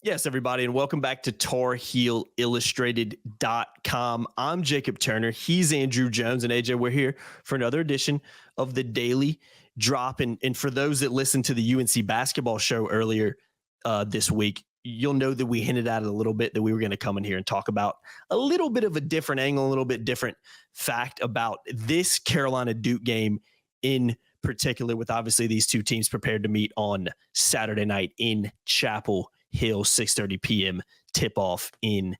Yes, everybody, and welcome back to TarHeelIllustrated.com. I'm Jacob Turner. He's Andrew Jones. And AJ, we're here for another edition of the Daily Drop. And for those that listened to the UNC basketball show earlier this week, you'll know that we hinted at it a little bit that we were going to come in here and talk about a little bit of a different angle, a little bit different fact about this Carolina Duke game in particular, with obviously these two teams prepared to meet on Saturday night in Chapel Hill, 6:30 p.m. tip-off in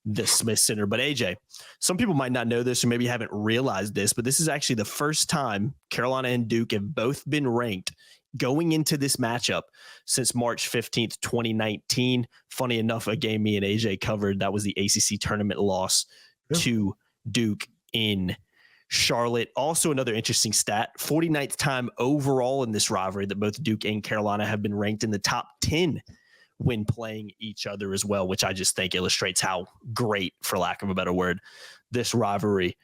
the Smith Center. But AJ, some people might not know this or maybe haven't realized this, but this is actually the first time Carolina and Duke have both been ranked going into this matchup since March 15th, 2019. Funny enough, a game me and AJ covered, that was the ACC tournament loss to Duke in Charlotte. Also, another interesting stat, 49th time overall in this rivalry that both Duke and Carolina have been ranked in the top 10 when playing each other as well, which I just think illustrates how great, for lack of a better word, this rivalry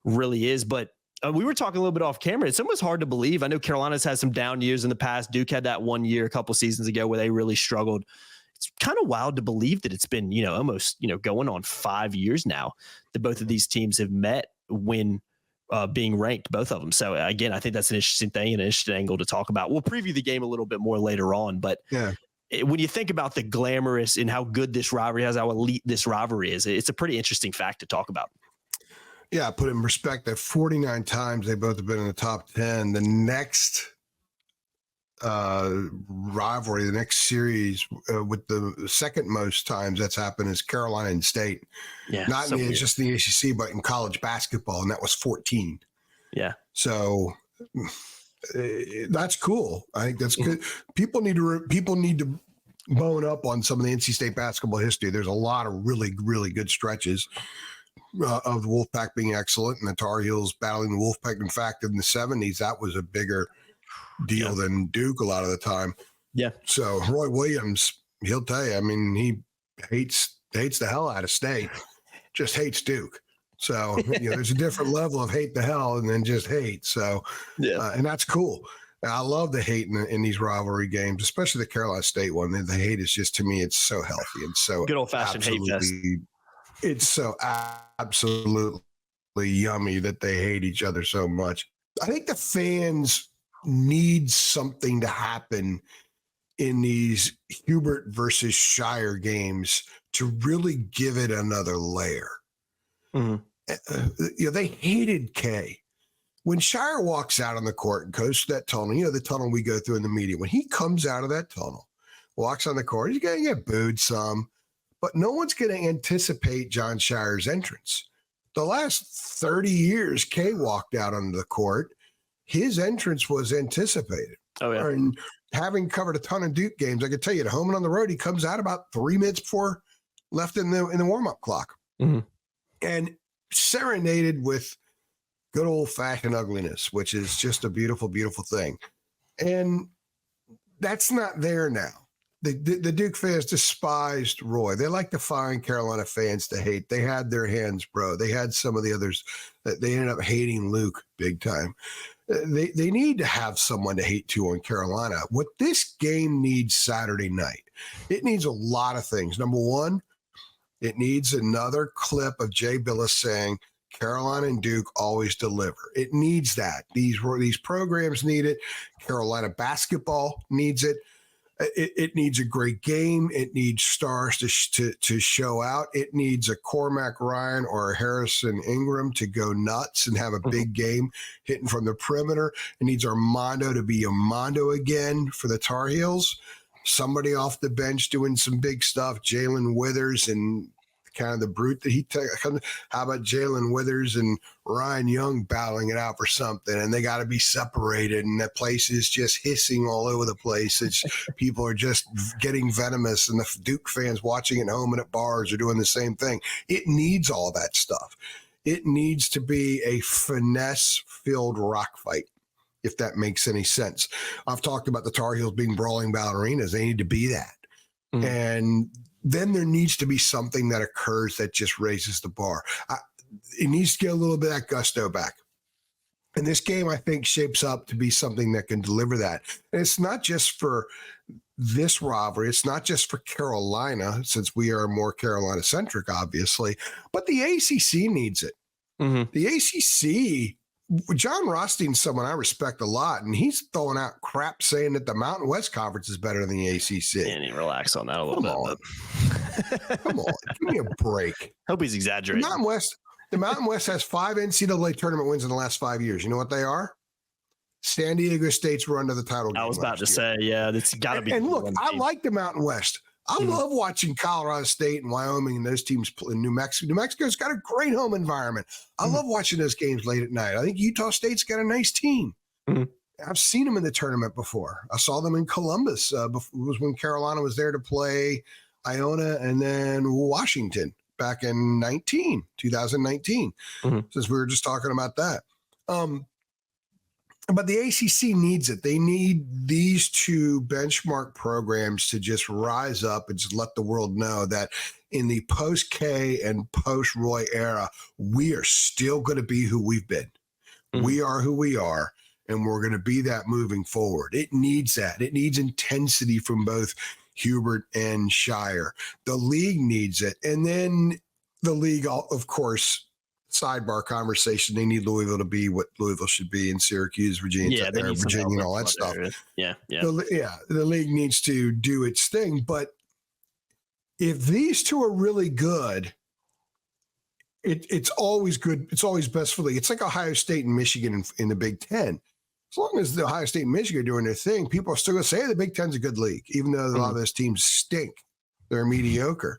really is. But we were talking a little bit off camera. It's almost hard to believe. I know Carolina's had some down years in the past. Duke had that 1 year a couple seasons ago where they really struggled. It's kind of wild to believe that it's been, almost, going on 5 years now that both of these teams have met when being ranked, both of them. So again, I think that's an interesting thing and an interesting angle to talk about. We'll preview the game a little bit more later on, but yeah. When you think about the glamorous and how good this rivalry has, how elite this rivalry is, it's a pretty interesting fact to talk about. Yeah, put it in perspective, 49 times they both have been in the top 10. The next rivalry, the next series with the second most times that's happened is Carolina and State. Yeah, not in just in the ACC, but in college basketball, and that was 14. Yeah. So that's cool. I think that's good. People need to bone up on some of the NC State basketball history. There's a lot of really, really good stretches of the Wolfpack being excellent and the Tar Heels battling the Wolfpack. In fact, in the 70s, that was a bigger deal than Duke a lot of the time. Yeah. So Roy Williams, he'll tell you, I mean, he hates the hell out of State, just hates Duke. So, there's a different level of hate the hell and then just hate. So, and that's cool. And I love the hate in these rivalry games, especially the Carolina State one. The hate is just, to me, it's so healthy and so good old fashioned hate fest. It's so absolutely yummy that they hate each other so much. I think the fans need something to happen in these Hubert versus Shire games to really give it another layer. Mm-hmm. They hated K. When Shire walks out on the court and goes to that tunnel, the tunnel we go through in the media, when he comes out of that tunnel, walks on the court, he's going to get booed some, but no one's going to anticipate John Shire's entrance. The last 30 years, K walked out on the court, his entrance was anticipated. Oh, yeah. And having covered a ton of Duke games, I can tell you, at home and on the road, he comes out about 3 minutes before left in the warm-up clock. Mm-hmm. And serenaded with good old-fashioned ugliness, which is just a beautiful, beautiful thing. And that's not there now. The Duke fans despised Roy. They like to find Carolina fans to hate. They had their hands, bro. They had some of the others. They ended up hating Luke big time. They need to have someone to hate to on Carolina. What this game needs Saturday night, it needs a lot of things. Number one, it needs another clip of Jay Billis saying, Carolina and Duke always deliver. It needs that. These programs need it. Carolina basketball needs it. It needs a great game. It needs stars to show out. It needs a Cormac Ryan or a Harrison Ingram to go nuts and have a big game hitting from the perimeter. It needs Armando to be Armando again for the Tar Heels. Somebody off the bench doing some big stuff. Jalen Withers and kind of the brute that he took. How about Jalen Withers and Ryan Young battling it out for something? And they got to be separated, and the place is just hissing all over the place. It's people are just getting venomous, and the Duke fans watching at home and at bars are doing the same thing. It needs all that stuff. It needs to be a finesse-filled rock fight, if that makes any sense. I've talked about the Tar Heels being brawling ballerinas. They need to be that. Mm-hmm. And then there needs to be something that occurs that just raises the bar. It needs to get a little bit of that gusto back. And this game, I think, shapes up to be something that can deliver that. And it's not just for this rivalry. It's not just for Carolina, since we are more Carolina-centric, obviously, but the ACC needs it. Mm-hmm. The ACC, John Rothstein's someone I respect a lot, and he's throwing out crap saying that the Mountain West Conference is better than the ACC. And he relax on that a little bit. But... Come on, give me a break. Hope he's exaggerating. The Mountain West has 5 NCAA tournament wins in the last 5 years. You know what they are? San Diego State's run to the title game. I was about to say, yeah, that's got to be. And look, I like the Mountain West. I love watching Colorado State and Wyoming and those teams play in New Mexico. New Mexico's got a great home environment. I love watching those games late at night. I think Utah State's got a nice team. I've seen them in the tournament before. I saw them in Columbus. It was when Carolina was there to play Iona and then Washington back in 2019, since we were just talking about that. But the ACC needs it. They need these two benchmark programs to just rise up and just let the world know that in the post-K and post-Roy era, we are still going to be who we've been. We are who we are, and we're going to be that moving forward. It needs that. It needs intensity from both Hubert and Shire. The league needs it. And then the league, of course, sidebar conversation, they need Louisville to be what Louisville should be in Syracuse, Virginia, Virginia, and all that stuff. Yeah. The league needs to do its thing. But if these two are really good, it's always good. It's always best for the league. It's like Ohio State and Michigan in the Big Ten. As long as the Ohio State and Michigan are doing their thing, people are still going to say the Big Ten's a good league, even though a lot of those teams stink. They're mediocre.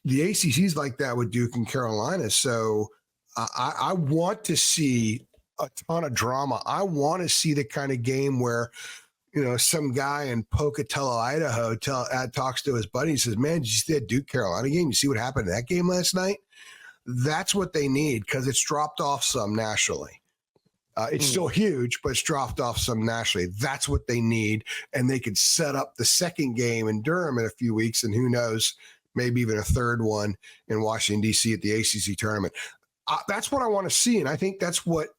The ACC's like that with Duke and Carolina. So I want to see a ton of drama. I want to see the kind of game where, some guy in Pocatello, Idaho talks to his buddy and says, man, did you see that Duke Carolina game? You see what happened in that game last night? That's what they need, because it's dropped off some nationally. It's still huge, but it's dropped off some nationally. That's what they need. And they could set up the second game in Durham in a few weeks, and who knows, maybe even a third one in Washington, D.C. at the ACC tournament. That's what I want to see. And I think that's what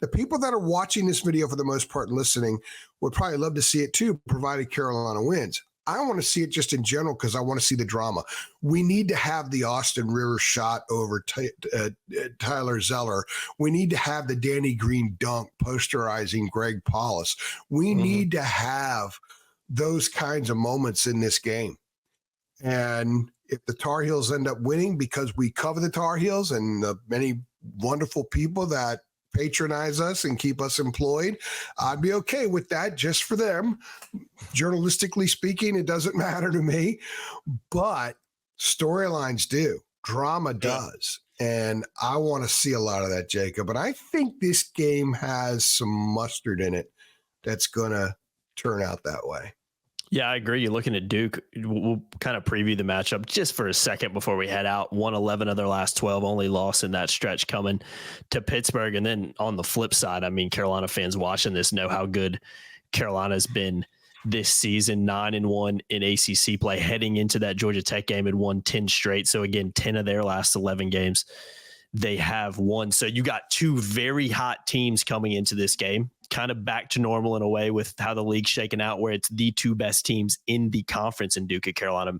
the people that are watching this video for the most part and listening would probably love to see it too, provided Carolina wins. I want to see it just in general because I want to see the drama. We need to have the Austin Rivers shot over Tyler Zeller. We need to have the Danny Green dunk posterizing Greg Paulus. We need to have those kinds of moments in this game. And if the Tar Heels end up winning because we cover the Tar Heels and the many wonderful people that patronize us and keep us employed, I'd be okay with that just for them. Journalistically speaking, it doesn't matter to me, but storylines do. Drama does. And I want to see a lot of that, Jacob. And I think this game has some mustard in it that's going to turn out that way. Yeah, I agree. You're looking at Duke. We'll kind of preview the matchup just for a second before we head out. 1-11 of their last 12, only loss in that stretch coming to Pittsburgh. And then on the flip side, I mean, Carolina fans watching this know how good Carolina's been this season. 9-1 in ACC play, heading into that Georgia Tech game and won 10 straight. So again, 10 of their last 11 games they have won. So you got two very hot teams coming into this game, kind of back to normal in a way with how the league's shaken out, where it's the two best teams in the conference in Duke and Carolina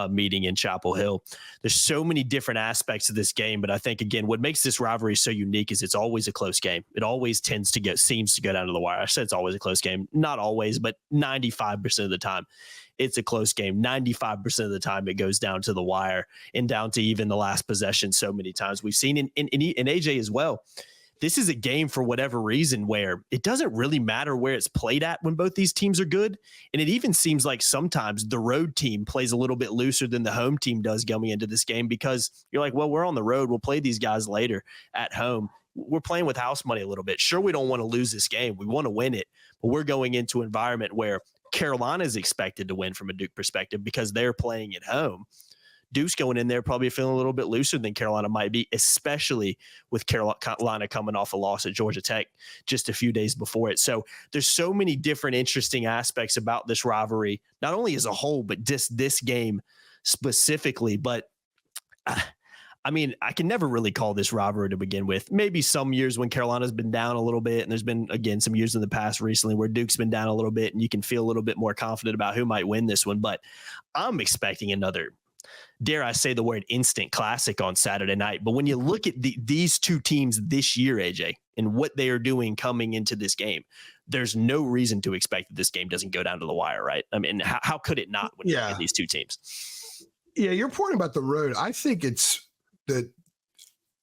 meeting in Chapel Hill. There's so many different aspects of this game, but I think, again, what makes this rivalry so unique is it's always a close game. It always seems to go down to the wire. I said it's always a close game. Not always, but 95% of the time it's a close game. 95% of the time it goes down to the wire and down to even the last possession so many times. We've seen in AJ as well. This is a game, for whatever reason, where it doesn't really matter where it's played at when both these teams are good. And it even seems like sometimes the road team plays a little bit looser than the home team does going into this game, because you're like, well, we're on the road. We'll play these guys later at home. We're playing with house money a little bit. Sure, we don't want to lose this game. We want to win it. But we're going into an environment where Carolina is expected to win from a Duke perspective because they're playing at home. Duke's going in there probably feeling a little bit looser than Carolina might be, especially with Carolina coming off a loss at Georgia Tech just a few days before it. So there's so many different interesting aspects about this rivalry, not only as a whole, but just this game specifically. But I mean, I can never really call this rivalry to begin with. Maybe some years when Carolina's been down a little bit, and there's been, again, some years in the past recently where Duke's been down a little bit, and you can feel a little bit more confident about who might win this one. But I'm expecting another, dare I say the word, instant classic on Saturday night. But when you look at these two teams this year, AJ, and what they are doing coming into this game, there's no reason to expect that this game doesn't go down to the wire, right? I mean, how could it not when you look at these two teams? Yeah, your point about the road, I think it's that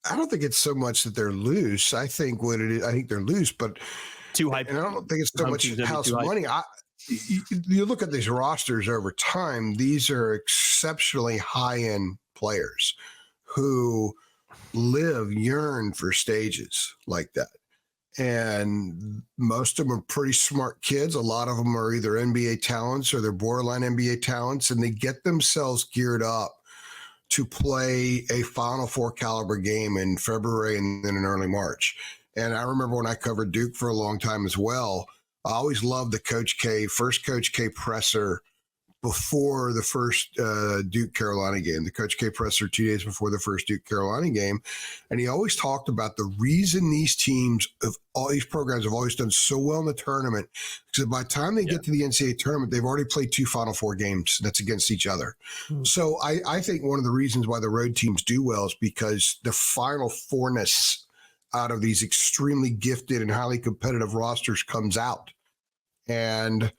I don't think it's so much that they're loose. I think what it is, I think they're loose, but too hype. And I don't think it's so much house money. You look at these rosters over time, these are exceptionally high-end players who yearn for stages like that. And most of them are pretty smart kids. A lot of them are either NBA talents or they're borderline NBA talents, and they get themselves geared up to play a Final Four caliber game in February and then in early March. And I remember when I covered Duke for a long time as well, I always loved the first Coach K presser before the first Duke Carolina game, the Coach K presser 2 days before the first Duke Carolina game. And he always talked about the reason these teams of all these programs have always done so well in the tournament, because by the time they get to the NCAA tournament, they've already played 2 Final Four games that's against each other. So I think one of the reasons why the road teams do well is because the Final Fourness out of these extremely gifted and highly competitive rosters comes out. And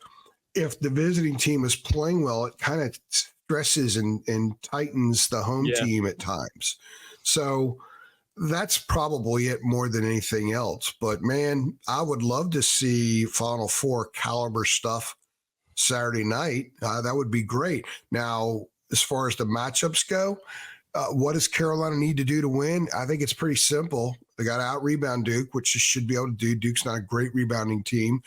if the visiting team is playing well, it kind of stresses and tightens the home team at times. So that's probably it more than anything else. But, man, I would love to see Final Four caliber stuff Saturday night. That would be great. Now, as far as the matchups go, what does Carolina need to do to win? I think it's pretty simple. They got to out-rebound Duke, which they should be able to do. Duke's not a great rebounding team.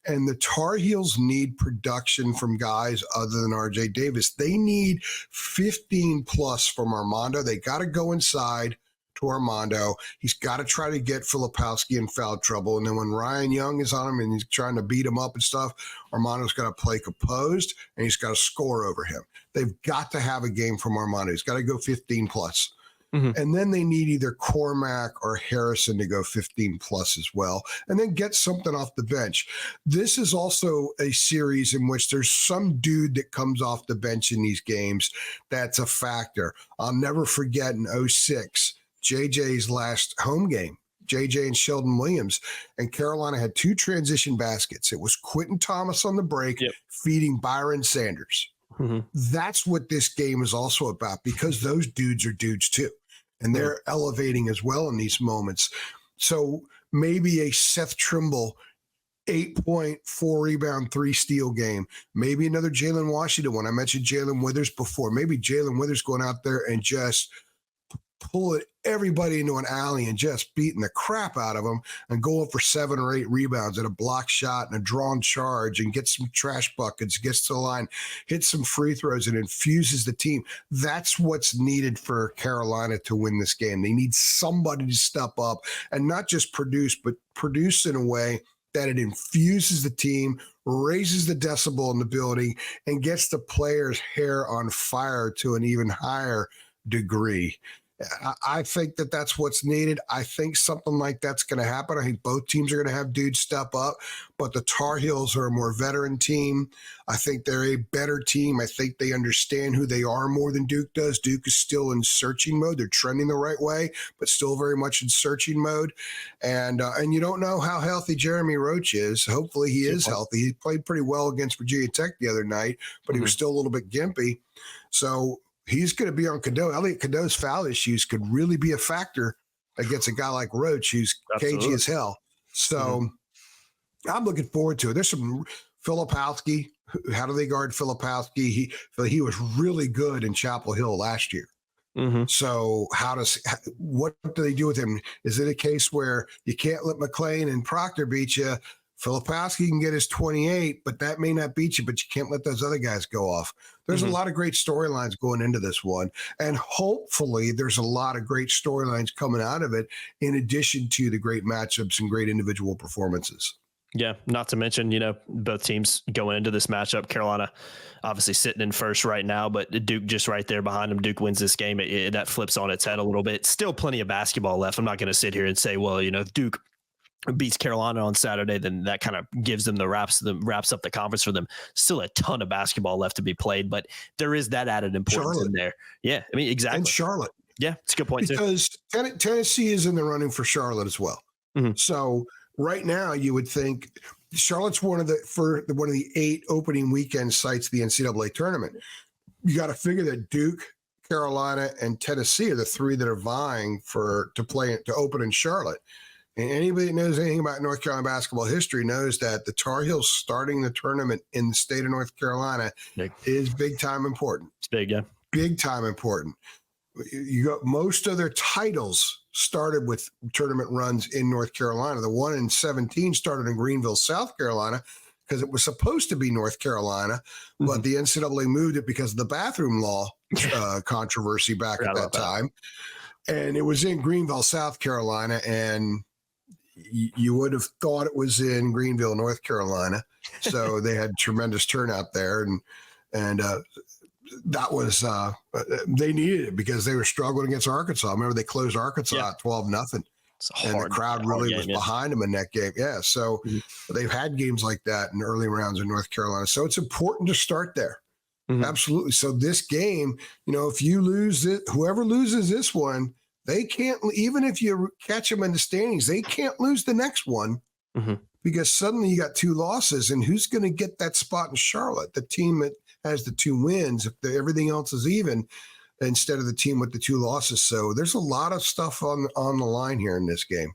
And the Tar Heels need production from guys other than R.J. Davis. They need 15-plus from Armando. They got to go inside to Armando. He's got to try to get Filipowski in foul trouble. And then when Ryan Young is on him and he's trying to beat him up and stuff, Armando's got to play composed, and he's got to score over him. They've got to have a game from Armando. He's got to go 15-plus. And then they need either Cormac or Harrison to go 15-plus as well, and then get something off the bench. This is also a series in which there's some dude that comes off the bench in these games that's a factor. I'll never forget in 2006, JJ's last home game, JJ and Sheldon Williams, and Carolina had 2 transition baskets. It was Quentin Thomas on the break feeding Byron Sanders. That's what this game is also about, because those dudes are dudes too. And they're elevating as well in these moments. So maybe a Seth Trimble 8-point, 4-rebound, 3-steal game. Maybe another Jalen Washington one. I mentioned Jalen Withers before. Maybe Jalen Withers going out there and just pulling everybody into an alley and just beating the crap out of them and going for 7 or 8 rebounds and a block shot and a drawn charge and get some trash buckets, gets to the line, hits some free throws, and infuses the team. That's what's needed for Carolina to win this game. They need somebody to step up and not just produce, but produce in a way that it infuses the team, raises the decibel in the building, and gets the players' hair on fire to an even higher degree. I think that that's what's needed. I think something like that's going to happen. I think both teams are going to have dudes step up, but the Tar Heels are a more veteran team. I think they're a better team. I think they understand who they are more than Duke does. Duke is still in searching mode. They're trending the right way, but still very much in searching mode. And you don't know how healthy Jeremy Roach is. Hopefully he is healthy. He played pretty well against Virginia Tech the other night, but he was still a little bit gimpy. So he's going to be on Cadeau. Elliot Cadeau's foul issues could really be a factor against a guy like Roach, who's cagey as hell. So I'm looking forward to it. There's some Filipowski. How do they guard Filipowski? He was really good in Chapel Hill last year. So what do they do with him? Is it a case where you can't let McLean and Proctor beat you? Filipowski can get his 28, but that may not beat you, but you can't let those other guys go off. There's a lot of great storylines going into this one, and hopefully there's a lot of great storylines coming out of it in addition to the great matchups and great individual performances. Yeah, not to mention, both teams going into this matchup. Carolina obviously sitting in first right now, but Duke just right there behind them. Duke wins this game. That flips on its head a little bit. Still plenty of basketball left. I'm not going to sit here and say, well, if Duke beats Carolina on Saturday, then that kind of gives them wraps up the conference for them. Still a ton of basketball left to be played, but there is that added importance in there. Yeah, I mean, exactly. And Charlotte. Yeah, it's a good point because Tennessee is in the running for Charlotte as well. Mm-hmm. So right now, you would think Charlotte's one of the 8 opening weekend sites of the NCAA tournament. You got to figure that Duke, Carolina, and Tennessee are the 3 that are vying to open in Charlotte. And anybody that knows anything about North Carolina basketball history knows that the Tar Heels starting the tournament in the state of North Carolina is big time important. It's big, yeah. Big time important. You got most of their titles started with tournament runs in North Carolina. The one in 17 started in Greenville, South Carolina, because it was supposed to be North Carolina, but the NCAA moved it because of the bathroom law controversy back at that time. And it was in Greenville, South Carolina, and you would have thought it was in Greenville, North Carolina. So they had tremendous turnout there, and that was they needed it because they were struggling against Arkansas. I remember they closed Arkansas at 12-0, and the crowd really was behind them in that game. Yeah, so they've had games like that in early rounds in North Carolina. So it's important to start there. Absolutely. So this game, if you lose it, whoever loses this one, they can't, even if you catch them in the standings, they can't lose the next one because suddenly you got 2 losses, and who's going to get that spot in Charlotte? The team that has the 2 wins, if everything else is even, instead of the team with the 2 losses. So there's a lot of stuff on the line here in this game.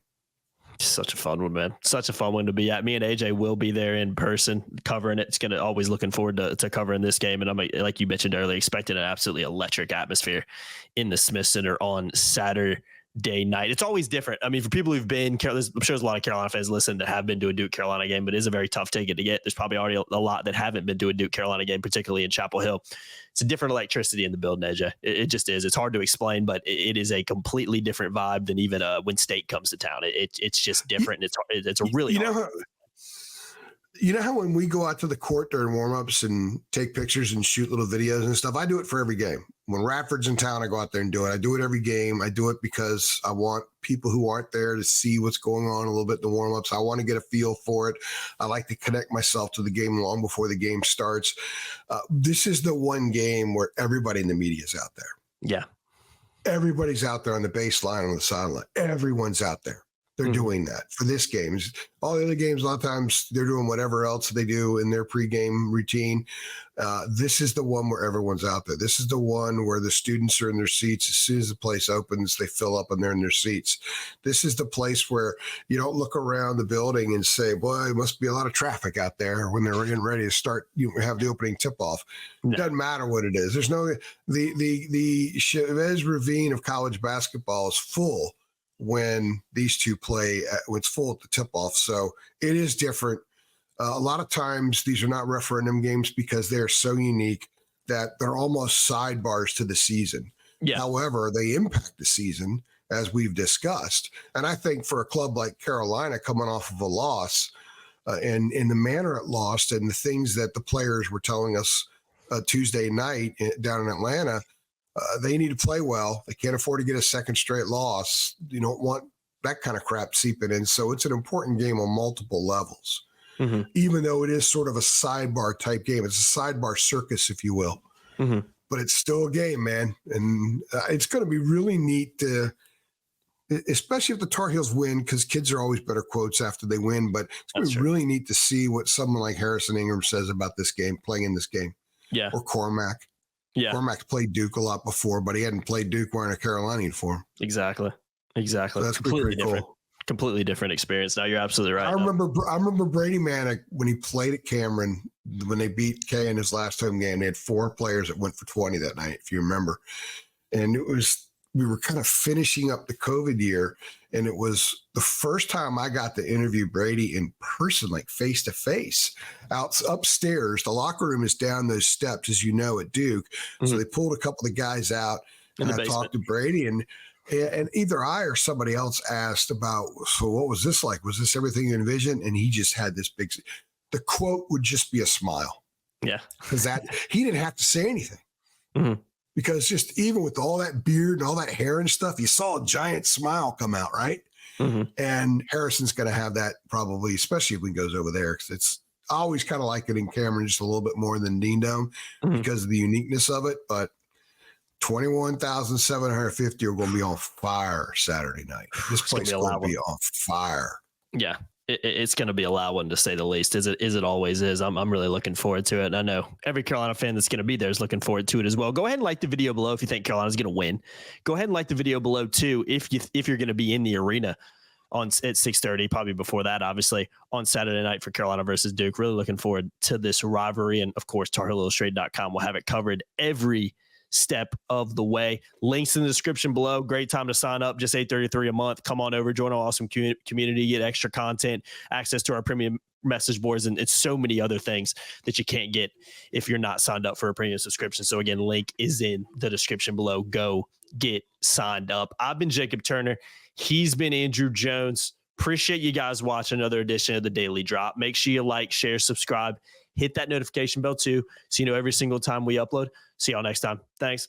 Such a fun one, man. Such a fun one to be at. Me and AJ will be there in person covering it. It's going to always looking forward to covering this game. And I'm, like you mentioned earlier, expecting an absolutely electric atmosphere in the Smith Center on Saturday night. It's always different. I mean, for people who've been, I'm sure there's a lot of Carolina fans listening that have been to a Duke Carolina game, but it is a very tough ticket to get. There's probably already a lot that haven't been to a Duke Carolina game, particularly in Chapel Hill. It's a different electricity in the building, AJ. It just is. It's hard to explain, but it is a completely different vibe than even when State comes to town. It's just different. It's a really You know how when we go out to the court during warmups and take pictures and shoot little videos and stuff, I do it for every game. When Radford's in town, I go out there and do it. I do it every game. I do it because I want people who aren't there to see what's going on a little bit in the warmups. I want to get a feel for it. I like to connect myself to the game long before the game starts. This is the one game where everybody in the media is out there. Yeah. Everybody's out there on the baseline, on the sideline. Everyone's out there. They're doing that for this game. All the other games, a lot of times they're doing whatever else they do in their pregame routine. This is the one where everyone's out there. This is the one where the students are in their seats. As soon as the place opens, they fill up and they're in their seats. This is the place where you don't look around the building and say, boy, it must be a lot of traffic out there when they're getting ready to start, have the opening tip-off. No. It doesn't matter what it is. There's no, the Chavez Ravine of college basketball is full when these two play, when it's full at the tip-off. So it is different. A lot of times these are not referendum games because they're so unique that they're almost sidebars to the season. Yeah. However, they impact the season, as we've discussed. And I think for a club like Carolina coming off of a loss and in the manner it lost and the things that the players were telling us Tuesday night down in Atlanta, they need to play well. They can't afford to get a second straight loss. You don't want that kind of crap seeping in. So it's an important game on multiple levels, even though it is sort of a sidebar type game. It's a sidebar circus, if you will. But it's still a game, man. And it's going to be really neat to, especially if the Tar Heels win, because kids are always better quotes after they win. But it's going to be really neat to see what someone like Harrison Ingram says about this game, playing in this game. Yeah. Or Cormac. Yeah. Cormac played Duke a lot before, but he hadn't played Duke wearing a Carolina uniform. Exactly. So that's completely different. Cool. Completely different experience. Now you're absolutely right. I remember Brady Manick when he played at Cameron, when they beat K in his last home game. They had 4 players that went for 20 that night, if you remember. And we were kind of finishing up the COVID year, and it was the first time I got to interview Brady in person, like face to face, out upstairs. The locker room is down those steps, as you know, at Duke. So they pulled a couple of guys out, and I talked to Brady, and And either I or somebody else asked about, so what was this like? Was this everything you envisioned? And he just had this big, the quote would just be a smile. Yeah. Because that he didn't have to say anything. Mm-hmm. Because just even with all that beard and all that hair and stuff, you saw a giant smile come out, right? Mm-hmm. And Harrison's going to have that probably, especially when he goes over there. Because it's I always kind of like it in Cameron just a little bit more than Dean Dome because of the uniqueness of it. But 21,750 are going to be on fire Saturday night. This place is going to be on fire. Yeah, it's going to be a loud one to say the least. As it always is. I'm really looking forward to it. And I know every Carolina fan that's going to be there is looking forward to it as well. Go ahead and like the video below if you think Carolina's going to win. Go ahead and like the video below too if you're going to be in the arena at 6:30, probably before that, obviously, on Saturday night for Carolina versus Duke. Really looking forward to this rivalry. And of course, TarHeelIllustrated.com will have it covered every step of the way. Links in the description below. Great time to sign up. Just $8.33 a month. Come on over, join our awesome community, get extra content, access to our premium message boards, and it's so many other things that you can't get if you're not signed up for a premium subscription. So again, link is in the description below. Go get signed up. I've been Jacob Turner. He's been Andrew Jones. Appreciate you guys watching another edition of the Daily Drop. Make sure you like, share, subscribe, hit that notification bell too, so you know every single time we upload. See y'all next time. Thanks.